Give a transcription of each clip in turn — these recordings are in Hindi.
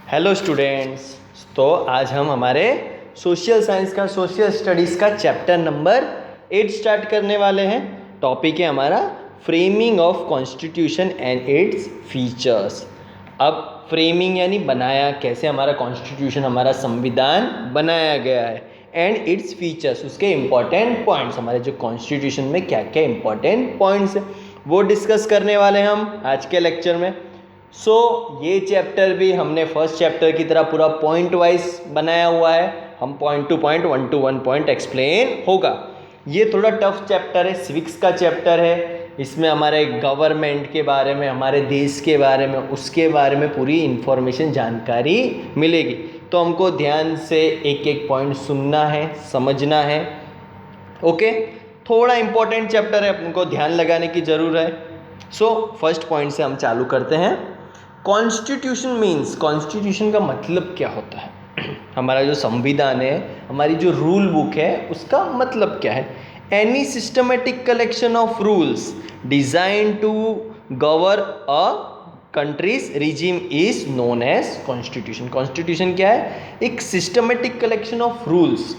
Hello students. तो आज हम हमारे सोशल साइंस का सोशल स्टडीज़ का चैप्टर नंबर 8 स्टार्ट करने वाले हैं। टॉपिक है हमारा framing of constitution and its features. अब फ्रेमिंग यानी बनाया, कैसे हमारा कॉन्स्टिट्यूशन, हमारा संविधान बनाया गया है, एंड इट्स फीचर्स, उसके इम्पॉर्टेंट पॉइंट्स, हमारे जो कॉन्स्टिट्यूशन में क्या क्या इम्पॉर्टेंट पॉइंट्स हैं वो डिस्कस करने वाले हैं हम आज के लेक्चर में। ये चैप्टर भी हमने फर्स्ट चैप्टर की तरह पूरा पॉइंट वाइज बनाया हुआ है। हम point two point, one two one point explain होगा। ये थोड़ा टफ चैप्टर है, सिविक्स का चैप्टर है। इसमें हमारे गवर्नमेंट के बारे में, हमारे देश के बारे में, उसके बारे में पूरी इन्फॉर्मेशन, जानकारी मिलेगी। तो हमको ध्यान से एक एक पॉइंट सुनना है, समझना है। ओके, थोड़ा इंपॉर्टेंट चैप्टर है, अपने को ध्यान लगाने की ज़रूरत है। फर्स्ट पॉइंट से हम चालू करते हैं। कॉन्स्टिट्यूशन मीन्स, कॉन्स्टिट्यूशन का मतलब क्या होता है? हमारा जो संविधान है, हमारी जो रूल बुक है, उसका मतलब क्या है? Any systematic collection of rules design to govern a country's regime is known as constitution. Constitution क्या है? एक सिस्टमेटिक कलेक्शन ऑफ रूल्स।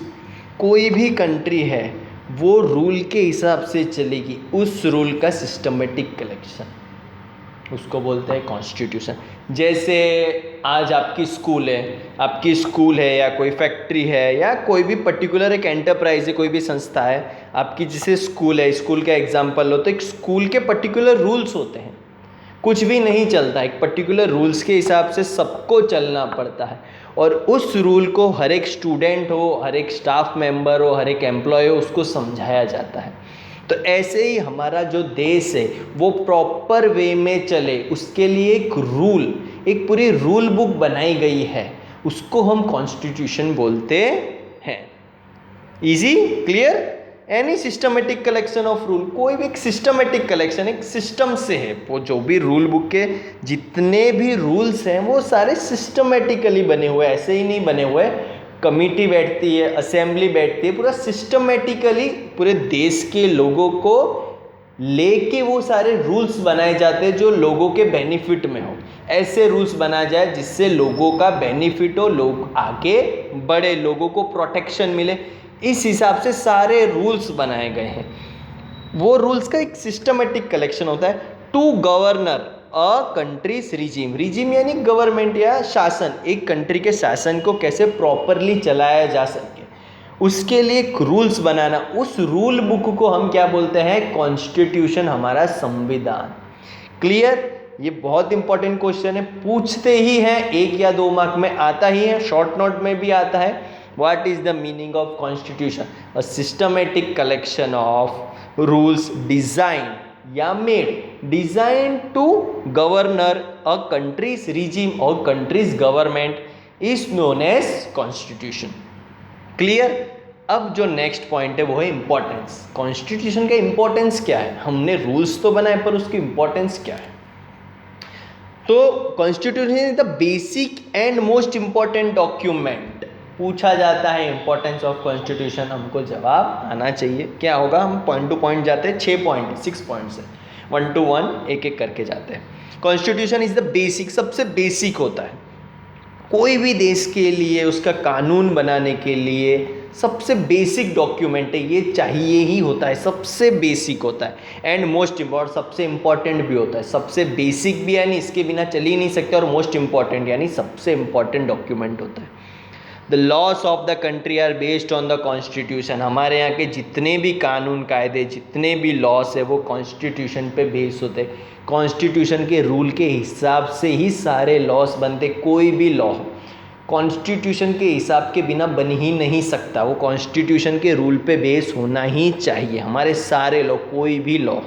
कोई भी कंट्री है वो रूल के हिसाब से चलेगी, उस रूल का सिस्टमेटिक कलेक्शन, उसको बोलते हैं कॉन्स्टिट्यूशन। जैसे आज आपकी स्कूल है या कोई फैक्ट्री है या कोई भी पर्टिकुलर एक एंटरप्राइज है, कोई भी संस्था है आपकी, जिसे स्कूल है, स्कूल का एग्जांपल हो, तो एक स्कूल के पर्टिकुलर रूल्स होते हैं। कुछ भी नहीं चलता, एक पर्टिकुलर रूल्स के हिसाब से सबको चलना पड़ता है, और उस रूल को हर एक स्टूडेंट हो, हर एक स्टाफ मेंबर हो, हर एक एम्प्लॉय हो, उसको समझाया जाता है। तो ऐसे ही हमारा जो देश है वो प्रॉपर वे में चले, उसके लिए एक रूल, एक पूरी रूल बुक बनाई गई है, उसको हम कॉन्स्टिट्यूशन बोलते हैं। Easy, clear? Any systematic collection of rule, कोई भी एक सिस्टमेटिक कलेक्शन, एक सिस्टम से है वो। जो भी रूल बुक के जितने भी रूल्स हैं वो सारे सिस्टमेटिकली बने हुए, ऐसे ही नहीं बने हुए। कमिटी बैठती है, असेंबली बैठती है, पूरा सिस्टमेटिकली पूरे देश के लोगों को लेके वो सारे रूल्स बनाए जाते हैं जो लोगों के बेनिफिट में हो। ऐसे रूल्स बनाया जाए जिससे लोगों का बेनिफिट हो, लोग आगे बढ़े, लोगों को प्रोटेक्शन मिले। इस हिसाब से सारे रूल्स बनाए गए हैं। वो रूल्स का एक सिस्टमेटिक कलेक्शन होता है। To governor a country's regime, regime यानी गवर्नमेंट या शासन, एक कंट्री के शासन को कैसे प्रॉपरली चलाया जा सके, उसके लिए एक रूल्स बनाना। उस रूल बुक को हम क्या बोलते हैं? कॉन्स्टिट्यूशन, हमारा संविधान। क्लियर? ये बहुत इंपॉर्टेंट क्वेश्चन है, पूछते ही हैं, 1 या 2 मार्क में आता ही है, शॉर्ट नोट में भी आता है। What is the meaning of constitution? A systematic collection of rules design या made, design to governor a country's regime और country's government is known as constitution. Clear? अब जो नेक्स्ट पॉइंट है वो है इंपॉर्टेंस। कॉन्स्टिट्यूशन का इंपॉर्टेंस क्या है? हमने रूल्स तो बनाए, पर उसकी इंपॉर्टेंस क्या है? तो constitution is the basic and most important document. पूछा जाता है इंपॉर्टेंस ऑफ कॉन्स्टिट्यूशन, हमको जवाब आना चाहिए। क्या होगा? हम पॉइंट टू पॉइंट जाते हैं, 6 पॉइंट, 6 पॉइंट्स है, 1 to 1 एक एक करके जाते हैं। कॉन्स्टिट्यूशन इज द बेसिक, सबसे बेसिक होता है कोई भी देश के लिए, उसका कानून बनाने के लिए सबसे बेसिक डॉक्यूमेंट है, ये चाहिए ही होता है, सबसे बेसिक होता है। एंड मोस्ट इम्पॉर्टेंट, सबसे इम्पॉर्टेंट भी होता है। सबसे बेसिक भी यानी इसके बिना चल ही नहीं सकते, और मोस्ट इम्पॉर्टेंट यानी सबसे इम्पॉर्टेंट डॉक्यूमेंट होता है। The laws of the country are based on the constitution. हमारे यहाँ के जितने भी कानून कायदे, जितने भी लॉस है, वो कॉन्स्टिट्यूशन पे बेस्ड होते हैं। कॉन्स्टिट्यूशन के रूल के हिसाब से ही सारे लॉस बनते। कोई भी लॉ कॉन्स्टिट्यूशन के हिसाब के बिना बन ही नहीं सकता, वो कॉन्स्टिट्यूशन के रूल पे बेस होना ही चाहिए। हमारे सारे लॉ, कोई भी लॉ।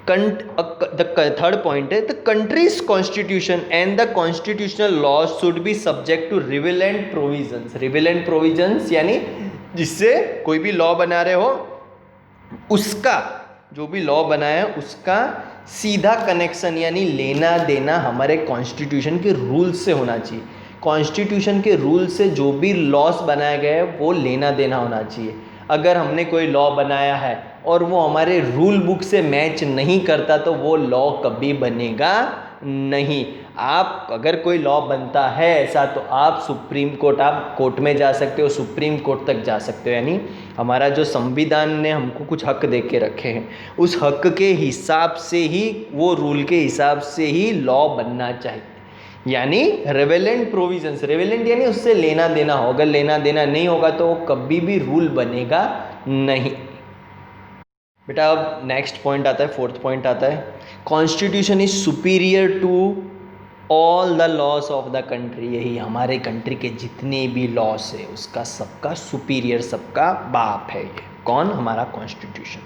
द थर्ड पॉइंट है, the country's constitution and the constitutional laws should be subject to relevant provisions. Relevant provisions यानी जिससे कोई भी लॉ बना रहे हो, उसका जो भी लॉ बनाया है उसका सीधा कनेक्शन यानी लेना देना हमारे कॉन्स्टिट्यूशन के रूल से होना चाहिए। कॉन्स्टिट्यूशन के रूल से जो भी लॉस बनाया गया है वो लेना देना होना चाहिए। अगर हमने कोई लॉ बनाया है और वो हमारे रूल बुक से मैच नहीं करता तो वो लॉ कभी बनेगा नहीं। आप अगर कोई लॉ बनता है ऐसा तो आप सुप्रीम कोर्ट, आप कोर्ट में जा सकते हो, सुप्रीम कोर्ट तक जा सकते हो। यानी हमारा जो संविधान ने हमको कुछ हक दे के रखे हैं, उस हक के हिसाब से ही, वो रूल के हिसाब से ही लॉ बनना चाहिए। यानी रेवेलेंट प्रोविजंस, रेवेलेंट यानी उससे लेना देना हो, अगर लेना देना नहीं होगा तो वो कभी भी रूल बनेगा नहीं। बेटा अब नेक्स्ट पॉइंट आता है, फोर्थ पॉइंट आता है, constitution is superior to all the laws of the country. यही हमारे कंट्री के जितने भी लॉस है उसका सबका सुपीरियर, सबका बाप है ये। कौन? हमारा कॉन्स्टिट्यूशन।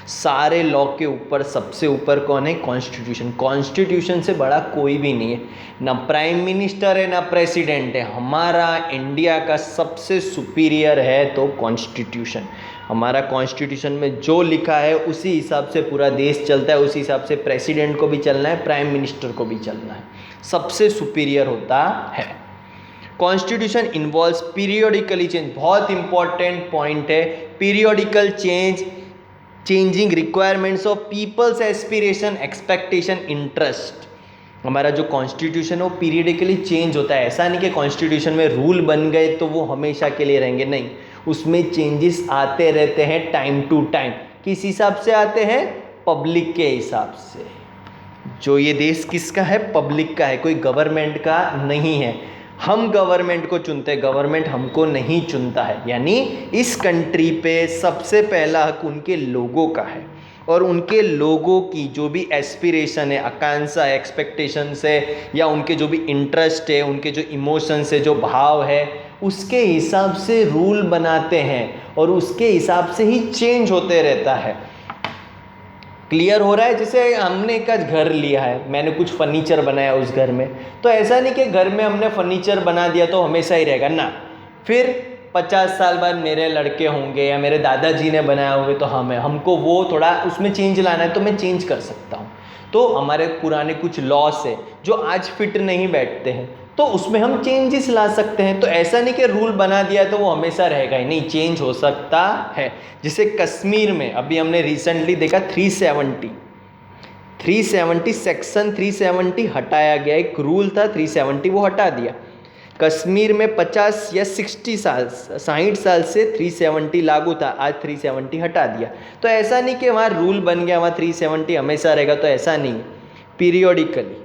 सारे लॉ के ऊपर सबसे ऊपर कौन है? कॉन्स्टिट्यूशन। कॉन्स्टिट्यूशन से बड़ा कोई भी नहीं है, ना प्राइम मिनिस्टर है ना प्रेसिडेंट है। हमारा इंडिया का सबसे सुपीरियर है तो कॉन्स्टिट्यूशन। हमारा कॉन्स्टिट्यूशन में जो लिखा है उसी हिसाब से पूरा देश चलता है, उसी हिसाब से प्रेसिडेंट को भी चलना है, प्राइम मिनिस्टर को भी चलना है, सबसे सुपीरियर होता है। कॉन्स्टिट्यूशन इन्वॉल्व्स पीरियोडिकली चेंज, बहुत इंपॉर्टेंट पॉइंट है, periodical change, changing requirements of people's aspiration, expectation, interest. हमारा जो कॉन्स्टिट्यूशन है वो पीरियडिकली चेंज होता है। ऐसा नहीं कि कॉन्स्टिट्यूशन में रूल बन गए तो वो हमेशा के लिए रहेंगे, नहीं, उसमें चेंजेस आते रहते हैं टाइम टू टाइम। किस हिसाब से आते हैं? पब्लिक के हिसाब से। जो ये देश किसका है? पब्लिक का है, कोई गवर्नमेंट का नहीं है। हम गवर्नमेंट को चुनते हैं, गवर्नमेंट हमको नहीं चुनता है। यानी इस कंट्री पे सबसे पहला हक उनके लोगों का है, और उनके लोगों की जो भी एस्पिरेशन है, आकांक्षा है, एक्सपेक्टेशंस है, या उनके जो भी इंटरेस्ट है, उनके जो इमोशंस है, जो भाव है, उसके हिसाब से रूल बनाते हैं और उसके हिसाब से ही चेंज होते रहता है। क्लियर हो रहा है? जैसे हमने एक घर लिया है, मैंने कुछ फर्नीचर बनाया उस घर में, तो ऐसा नहीं कि घर में हमने फर्नीचर बना दिया तो हमेशा ही रहेगा ना, फिर 50 साल बाद मेरे लड़के होंगे या मेरे दादाजी ने बनाया होंगे तो हमको वो थोड़ा उसमें चेंज लाना है तो मैं चेंज कर सकता हूँ। तो हमारे पुराने कुछ लॉस है जो आज फिट नहीं बैठते हैं, तो उसमें हम चेंजेस ला सकते हैं। तो ऐसा नहीं कि रूल बना दिया तो वो हमेशा रहेगा ही, नहीं, चेंज हो सकता है। जैसे कश्मीर में अभी हमने रिसेंटली देखा 370 सेक्शन 370 हटाया गया, एक रूल था 370 वो हटा दिया। कश्मीर में 50 या 60 साल से 370 लागू था, आज 370 हटा दिया। तो ऐसा नहीं कि वहाँ रूल बन गया, वहाँ 370 हमेशा रहेगा, तो ऐसा नहीं, पीरियोडिकली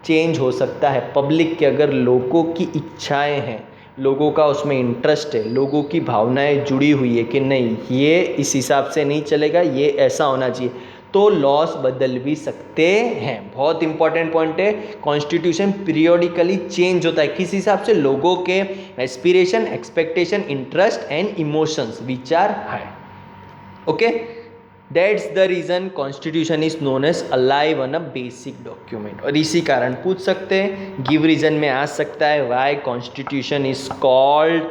चेंज हो सकता है। पब्लिक के अगर लोगों की इच्छाएं हैं, लोगों का उसमें इंटरेस्ट है, लोगों की भावनाएं जुड़ी हुई है कि नहीं ये इस हिसाब से नहीं चलेगा, ये ऐसा होना चाहिए, तो लॉस बदल भी सकते हैं। बहुत इंपॉर्टेंट पॉइंट है, कॉन्स्टिट्यूशन पीरियोडिकली चेंज होता है। किस हिसाब से? लोगों के aspiration, expectation, interest and emotions which are high. Okay, that's the reason constitution is known as alive on a basic document. और इसी कारण पूछ सकते हैं, गिव रीजन में आ सकता है, why constitution is called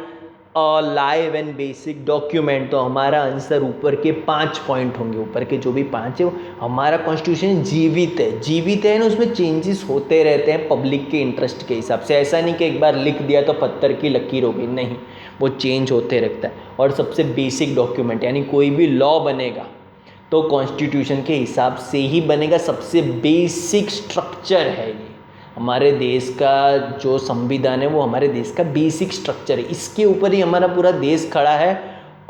a live and basic document. तो हमारा आंसर ऊपर के 5 पॉइंट होंगे, ऊपर के जो भी 5 है, हमारा कॉन्स्टिट्यूशन जीवित है। जीवित है ना, उसमें चेंजेस होते रहते हैं पब्लिक के इंटरेस्ट के हिसाब से। ऐसा नहीं कि एक बार लिख दिया तो पत्थर की लकीर हो गई, नहीं, वो चेंज होते रहता है। और सबसे बेसिक डॉक्यूमेंट, यानी कोई भी लॉ बनेगा तो कॉन्स्टिट्यूशन के हिसाब से ही बनेगा। सबसे बेसिक स्ट्रक्चर है ये, हमारे देश का जो संविधान है वो हमारे देश का बेसिक स्ट्रक्चर है, इसके ऊपर ही हमारा पूरा देश खड़ा है,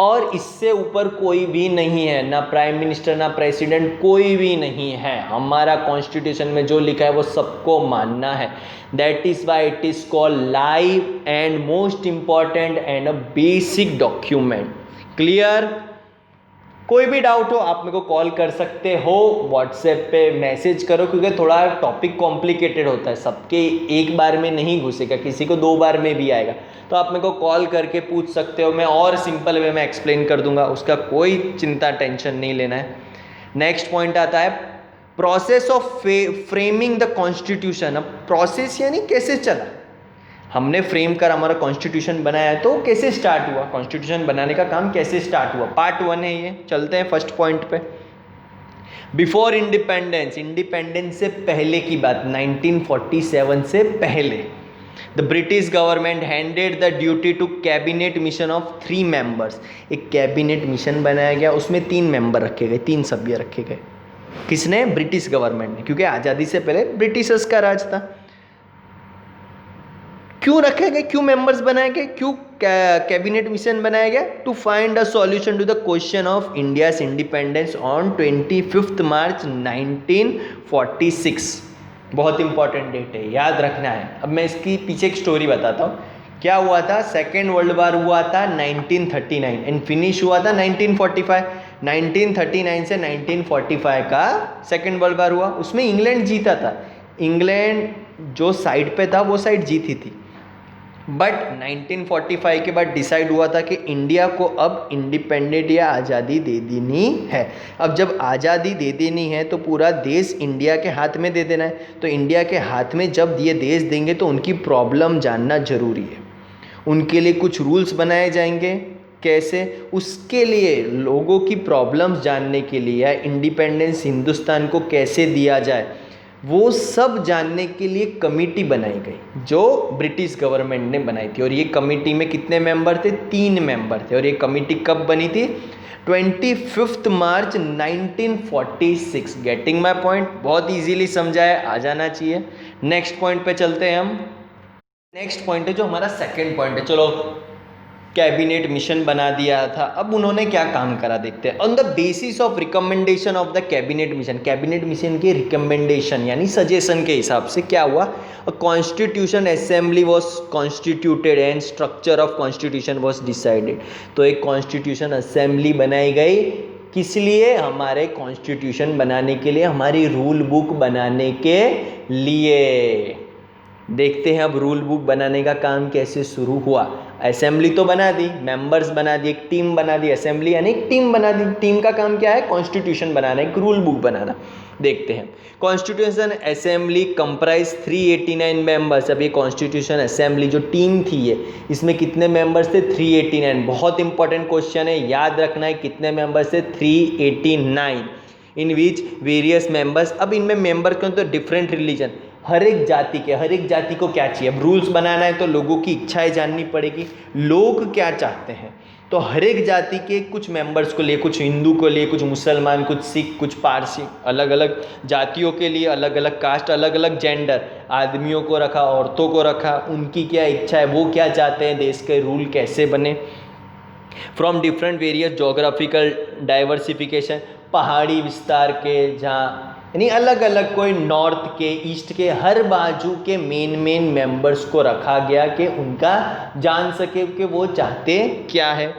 और इससे ऊपर कोई भी नहीं है, ना प्राइम मिनिस्टर ना प्रेसिडेंट, कोई भी नहीं है। हमारा कॉन्स्टिट्यूशन में जो लिखा है वो सबको मानना है। That is why it is called live and most important and a basic document. Clear? कोई भी डाउट हो आप मेरे को कॉल कर सकते हो, व्हाट्सएप पे मैसेज करो, क्योंकि थोड़ा टॉपिक कॉम्प्लिकेटेड होता है, सबके एक बार में नहीं घुसेगा, किसी को 2 बार में भी आएगा। तो आप मेरे को कॉल करके पूछ सकते हो, मैं और सिंपल वे में एक्सप्लेन कर दूंगा, उसका कोई चिंता टेंशन नहीं लेना है। नेक्स्ट पॉइंट आता है process of framing the constitution. अब प्रोसेस यानी कैसे चला, हमने फ्रेम कर हमारा कॉन्स्टिट्यूशन बनाया है, तो कैसे स्टार्ट हुआ, कॉन्स्टिट्यूशन बनाने का काम कैसे स्टार्ट हुआ, पार्ट 1 है ये। चलते हैं फर्स्ट पॉइंट पे। बिफोर इंडिपेंडेंस, इंडिपेंडेंस से पहले की बात, 1947 से पहले, the British government handed the duty to cabinet mission of 3 members. एक कैबिनेट मिशन बनाया गया, उसमें 3 मेंबर रखे गए, 3 सभ्य रखे गए। किसने? ब्रिटिश गवर्नमेंट ने, क्योंकि आज़ादी से पहले ब्रिटिशर्स का राज था। क्यों रखे गए, क्यों मेंबर्स बनाए गए, क्यों कैबिनेट मिशन बनाया गया? To find a solution to the question of India's independence on 25 March 1946। बहुत इंपॉर्टेंट डेट है, याद रखना है। अब मैं इसकी पीछे एक स्टोरी बताता हूँ। क्या हुआ था? सेकेंड वर्ल्ड वार हुआ था 1939 एंड फिनिश हुआ था 1945। 1939 से 1945 का सेकेंड वर्ल्ड वार हुआ, उसमें इंग्लैंड जीता था। इंग्लैंड जो साइड पे था वो साइड जीती थी, बट 1945 के बाद डिसाइड हुआ था कि इंडिया को अब इंडिपेंडेंट या आज़ादी दे देनी है। अब जब आज़ादी दे देनी है तो पूरा देश इंडिया के हाथ में दे देना है। तो इंडिया के हाथ में जब ये देश देंगे तो उनकी प्रॉब्लम जानना ज़रूरी है, उनके लिए कुछ रूल्स बनाए जाएंगे। कैसे? उसके लिए लोगों की प्रॉब्लम्स जानने के लिए या इंडिपेंडेंस हिंदुस्तान को कैसे दिया जाए वो सब जानने के लिए कमेटी बनाई गई जो ब्रिटिश गवर्नमेंट ने बनाई थी। और ये कमेटी में कितने मेंबर थे? 3 मेंबर थे। और ये कमेटी कब बनी थी? 25 मार्च 1946। Getting my point? बहुत इजीली समझा है, आ जाना चाहिए। नेक्स्ट पॉइंट पे चलते हैं हम। नेक्स्ट पॉइंट है जो हमारा सेकंड पॉइंट है। चलो, कैबिनेट मिशन बना दिया था, अब उन्होंने क्या काम करा देखते हैं। On the basis of recommendation of the cabinet mission, cabinet mission के रिकमेंडेशन यानी सजेशन के हिसाब से क्या हुआ? A constitution assembly was constituted and structure of constitution was decided. तो एक कॉन्स्टिट्यूशन असेंबली बनाई गई, किस लिए? हमारे कॉन्स्टिट्यूशन बनाने के लिए, हमारी रूल बुक बनाने के लिए। देखते हैं अब रूल बुक बनाने का काम कैसे शुरू हुआ। असेंबली तो बना दी, मेंबर्स बना दी, एक टीम बना दी। असेंबली यानी एक टीम बना दी। टीम का काम क्या है? कॉन्स्टिट्यूशन बनाना, एक रूल बुक बनाना। देखते हैं। Constitution assembly comprise 389 members. अब ये कॉन्स्टिट्यूशन असेंबली जो टीम थी ये, इसमें कितने मेंबर्स थे? 389। बहुत इंपॉर्टेंट क्वेश्चन है, याद रखना है कितने मेंबर्स थे? 389। इन विच वेरियस मेंबर्स। अब इनमें मेंबर क्यों? तो डिफरेंट रिलीजन, हर एक जाति के, हर एक जाति को क्या चाहिए? अब रूल्स बनाना है तो लोगों की इच्छाएं जाननी पड़ेगी, लोग क्या चाहते हैं। तो हर एक जाति के कुछ मेंबर्स को लिए, कुछ हिंदू को लिए, कुछ मुसलमान, कुछ सिख, कुछ पारसी, अलग अलग जातियों के लिए अलग अलग कास्ट, अलग अलग जेंडर, आदमियों को रखा, औरतों को रखा, उनकी क्या इच्छा है, वो क्या चाहते हैं, देश के रूल कैसे बने। From different various geographical diversification, पहाड़ी विस्तार के, जहाँ यानी अलग अलग, कोई नॉर्थ के, ईस्ट के, हर बाजू के मेन मेंबर्स को रखा गया कि उनका जान सके कि वो चाहते क्या है।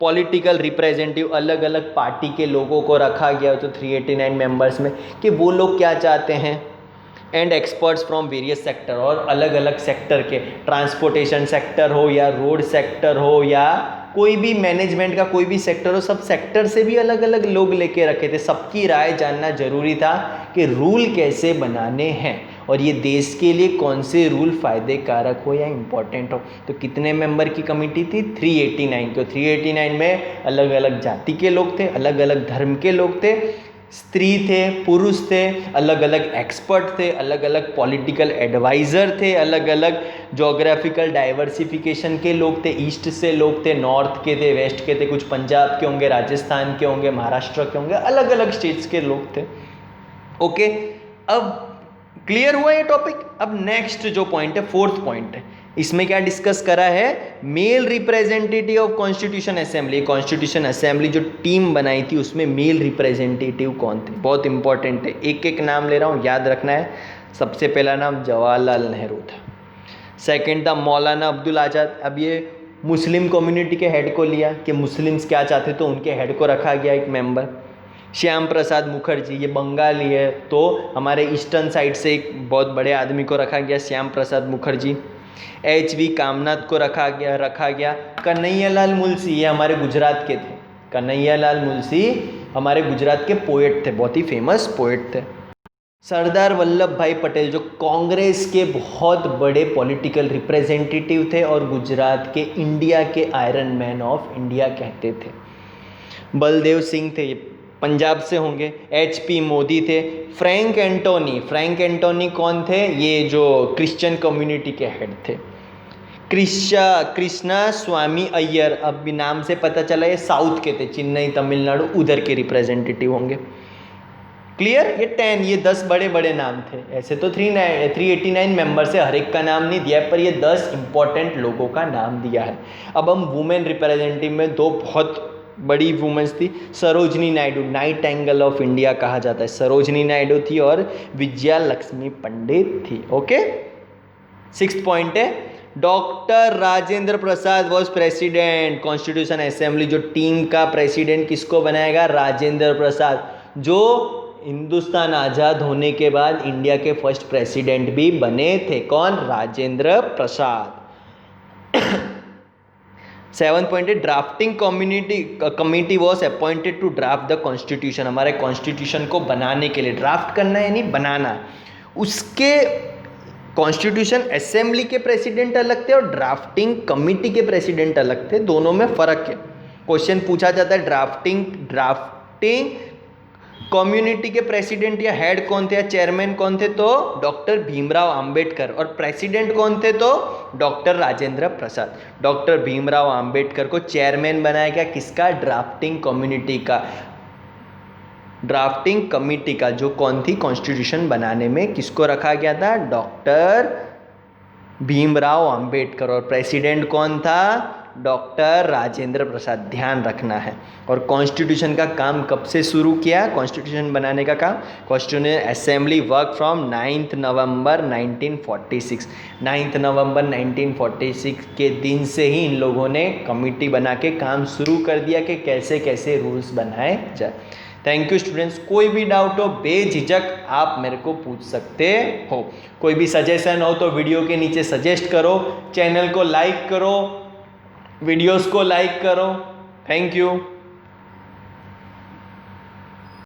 पॉलिटिकल रिप्रेजेंटेटिव, अलग अलग पार्टी के लोगों को रखा गया तो 389 मेंबर्स में कि वो लोग क्या चाहते हैं। And experts from various sector, और अलग अलग सेक्टर के, ट्रांसपोर्टेशन सेक्टर हो या रोड सेक्टर हो या कोई भी मैनेजमेंट का कोई भी सेक्टर हो, सब सेक्टर से भी अलग अलग लोग लेके रखे थे। सबकी राय जानना जरूरी था कि रूल कैसे बनाने हैं और ये देश के लिए कौन से रूल फ़ायदे कारक हो या इम्पोर्टेंट हो। तो कितने मेंबर की कमेटी थी? 389 को। 389 में अलग अलग जाति के लोग थे, अलग अलग धर्म के लोग थे, स्त्री थे, पुरुष थे, अलग अलग एक्सपर्ट थे, अलग अलग पॉलिटिकल एडवाइज़र थे, अलग अलग जोग्राफिकल डाइवर्सिफिकेशन के लोग थे, ईस्ट से लोग थे, नॉर्थ के थे, वेस्ट के थे, कुछ पंजाब के होंगे, राजस्थान के होंगे, महाराष्ट्र के होंगे, अलग अलग स्टेट्स के लोग थे। ओके, अब क्लियर हुआ ये टॉपिक। अब नेक्स्ट जो पॉइंट है, फोर्थ पॉइंट है, इसमें क्या डिस्कस करा है? Male representative of constitution assembly. Constitution assembly जो टीम बनाई थी उसमें मेल रिप्रेजेंटेटिव कौन थे? बहुत इंपॉर्टेंट है, एक एक नाम ले रहा हूँ, याद रखना है। सबसे पहला नाम जवाहरलाल नेहरू था, सेकंड था मौलाना अब्दुल आज़ाद। अब ये मुस्लिम कम्युनिटी के हेड को लिया कि मुस्लिम्स क्या चाहते तो उनके हेड को रखा गया एक मेंबर। श्याम प्रसाद मुखर्जी, ये बंगाली है तो हमारे ईस्टर्न साइड से एक बहुत बड़े आदमी को रखा गया, श्याम प्रसाद मुखर्जी। HV कामनाथ को रखा गया। कन्हैयालाल मुंशी, ये हमारे गुजरात के थे। कन्हैयालाल मुंशी हमारे गुजरात के पोएट थे, बहुत ही फेमस पोएट थे। सरदार वल्लभ भाई पटेल जो कांग्रेस के बहुत बड़े पॉलिटिकल रिप्रेजेंटेटिव थे और गुजरात के इंडिया के आयरन मैन ऑफ इंडिया कहते थे। बलदेव सिंह थे, ये पंजाब से होंगे। HP मोदी थे। फ्रैंक एंटोनी कौन थे? ये जो क्रिश्चियन कम्युनिटी के हेड थे। कृष्णा स्वामी अय्यर, अब भी नाम से पता चला ये साउथ के थे, चेन्नई तमिलनाडु उधर के रिप्रेजेंटेटिव होंगे। क्लियर। ये 10, ये 10 बड़े बड़े नाम थे। ऐसे तो 389 मेंबर से हर एक का नाम नहीं दिया है, पर ये 10 इंपॉर्टेंट लोगों का नाम दिया है। अब हम वुमेन रिप्रेजेंटेटिव में दो बहुत बड़ी वुमेन्स थी। Sarojini Naidu, night angle of India कहा जाता है, सरोजनी नायडू थी, और विजया लक्ष्मी पंडित थी। ओके, 6th पॉइंट है, doctor Rajendra Prasad was president constitution assembly. जो टीम का प्रेसिडेंट किसको बनाएगा? राजेंद्र प्रसाद, जो हिंदुस्तान आज़ाद होने के बाद इंडिया के फर्स्ट प्रेसिडेंट भी बने थे। कौन? राजेंद्र प्रसाद। 7th पॉइंट है, drafting committee was appointed to draft the constitution. हमारे कॉन्स्टिट्यूशन को बनाने के लिए, ड्राफ्ट करना यानी बनाना, उसके कॉन्स्टिट्यूशन असेंबली के प्रेसिडेंट अलग थे और ड्राफ्टिंग कमिटी के प्रेसिडेंट अलग थे, दोनों में फ़र्क है। क्वेश्चन पूछा जाता है ड्राफ्टिंग कम्युनिटी के प्रेसिडेंट या हेड कौन थे या चेयरमैन कौन थे? तो डॉक्टर भीमराव अंबेडकर। और प्रेसिडेंट कौन थे? तो डॉक्टर राजेंद्र प्रसाद। डॉक्टर भीमराव अंबेडकर को चेयरमैन बनाया गया, किसका? ड्राफ्टिंग कम्युनिटी का, ड्राफ्टिंग कमिटी का, जो कौन थी? कॉन्स्टिट्यूशन बनाने में किसको रखा गया था? डॉक्टर भीमराव अंबेडकर। और प्रेसिडेंट कौन था? डॉक्टर राजेंद्र प्रसाद। ध्यान रखना है। और कॉन्स्टिट्यूशन का काम कब से शुरू किया? कॉन्स्टिट्यूशन बनाने का काम कॉन्स्टिट्यूशन असेंबली वर्क फ्रॉम 9 नवंबर 1946। 9 नवंबर 1946 के दिन से ही इन लोगों ने कमिटी बना के काम शुरू कर दिया कि कैसे कैसे रूल्स बनाए जाए। Thank you students. कोई भी डाउट हो बेझिझक आप मेरे को पूछ सकते हो। कोई भी सजेशन हो तो वीडियो के नीचे सजेस्ट करो, चैनल को लाइक करो, वीडियोस को लाइक करो। Thank you.